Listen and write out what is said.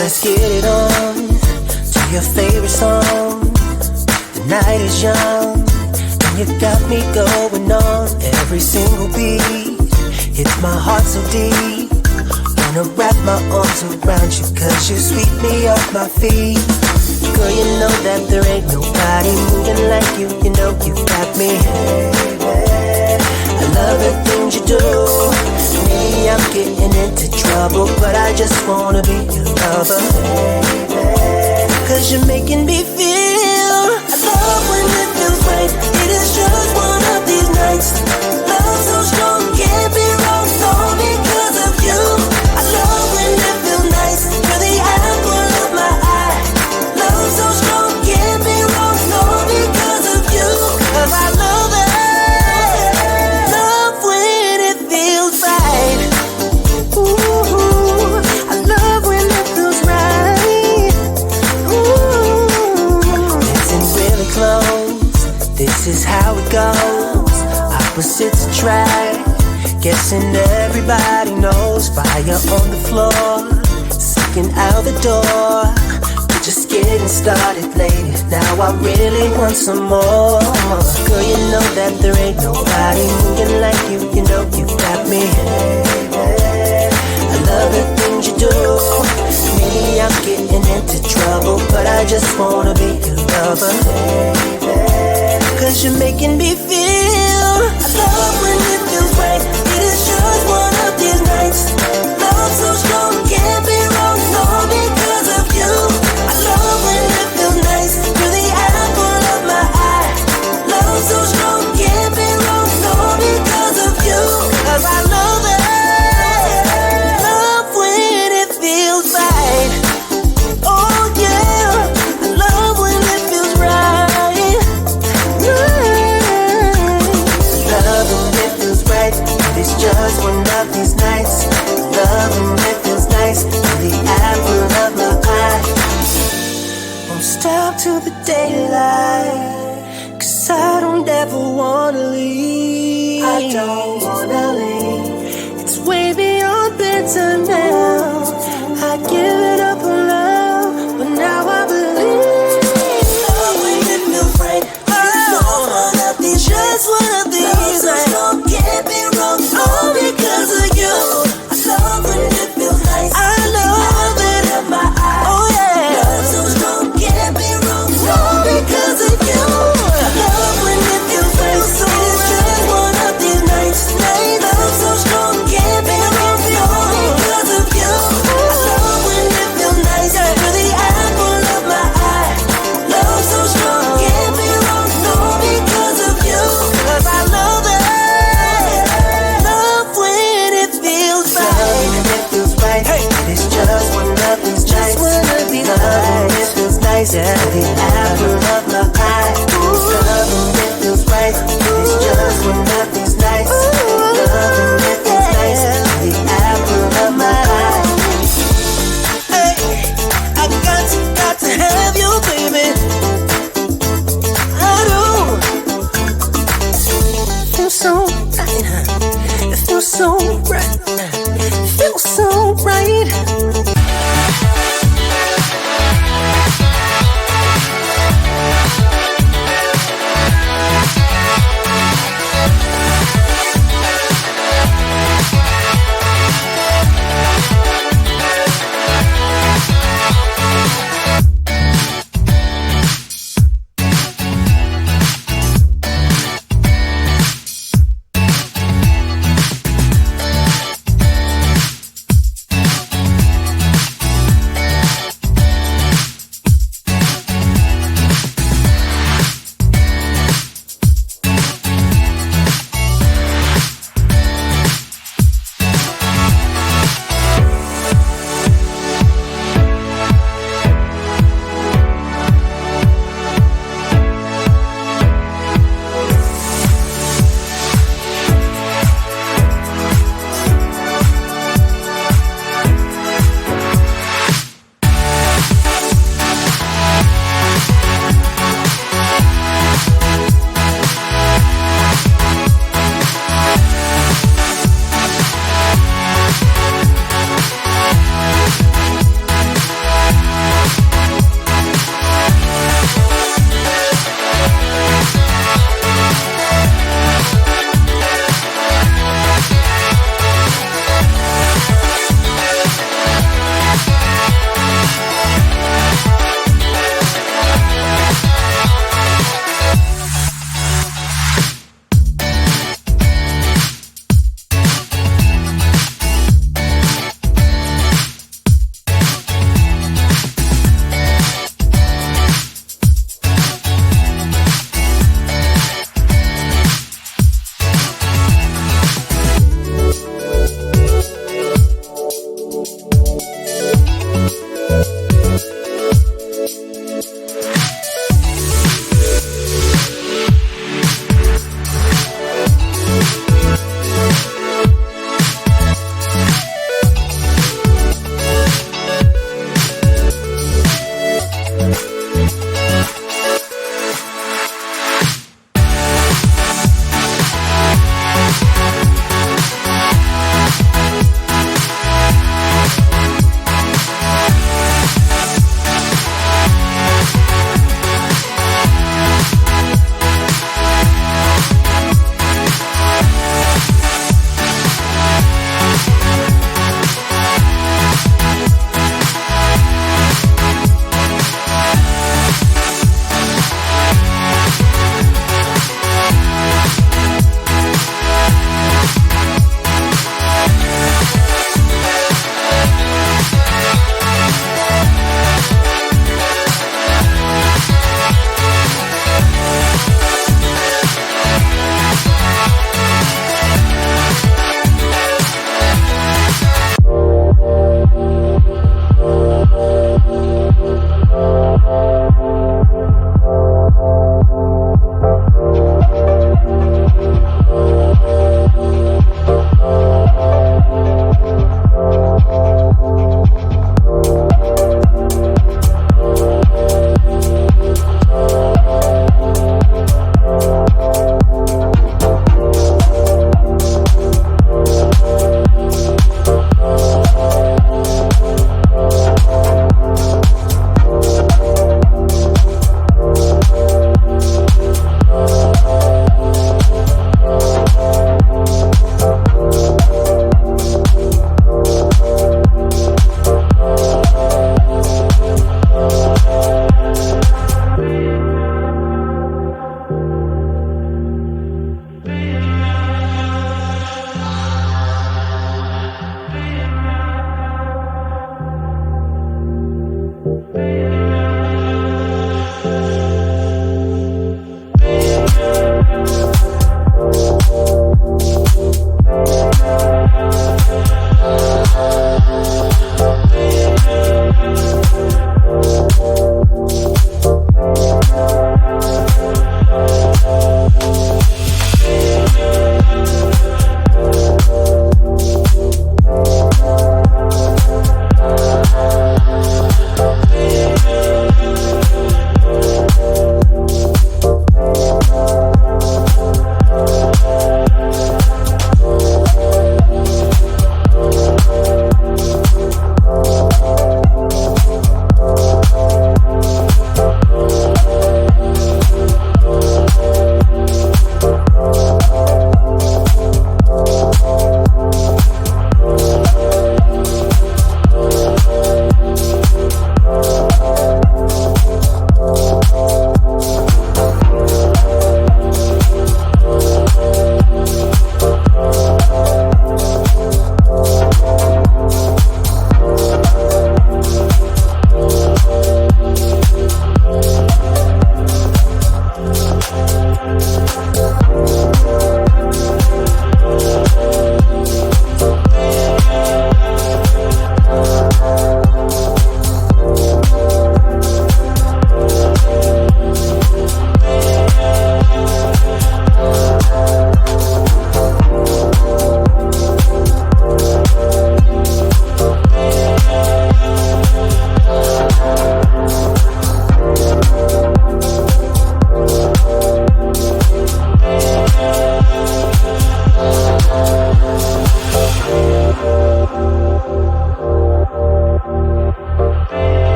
let's get it on to your favorite song. The night is young and you got me going on. Every single beat hits my heart so deep. Wanna wrap my arms around you, cause you sweep me off my feet. Girl, you know that there ain't nobody moving like you. You know you got me. I love the things you do. Maybe I'm getting into trouble, but I just wanna be your lover. Cause you're making me feel. I love when it feels right. It is just one of these nights. Love so strong, can't be wrong. All because of you. I love when it feels nice. You're the apple of my eye. Love so strong, can't be wrong. All because of you. Cause I love it. Love when it feels right. Ooh, I love when it feels right. Ooh, listen really close. This is how it goes. Opposites attract. Guessing everybody knows. Fire on the floor, seeking out the door. We're just getting started, lady. Now I really want some more. Girl, you know that there ain't nobody moving like you. You know you got me. I love the things you do. Maybe I'm getting into trouble, but I just wanna be your lover. Cause you're making me feel. I love when it feels right. It is just one of these nights. Love so strong, can't be wrong. All because of you. I love when it feels nice. You're the apple of my eye. Love so strong, can't be wrong. All because of you. Cause I love it. Love when it feels right. Oh yeah, I love when it feels right. Love when it feels right. It's just one of these nights. Love when it feels nice. You're the apple of my eye. Won't stop till the daylight. Cause I don't ever wanna leave. I don't wanna leave. It's way beyond bedtime now. I give it up on love, but now I believe. Love when it feels right. It's just one of these. Love so strong, can't be wrong. All because of you. I love when it feels nice. I love it in my eyes. Oh yeah. Love so strong, can't be wrong. All because of you. I love when it feels right. It's just one of these nights. Love so strong, can't be wrong. All because of you. I love when it feels nice. You're the apple of my eye. Love so strong, can't be wrong. All because of you. Cause I love it. Love when it feels right. Love when it feels right. Hey. It's just one of these nights. Love when it feels nice. You're the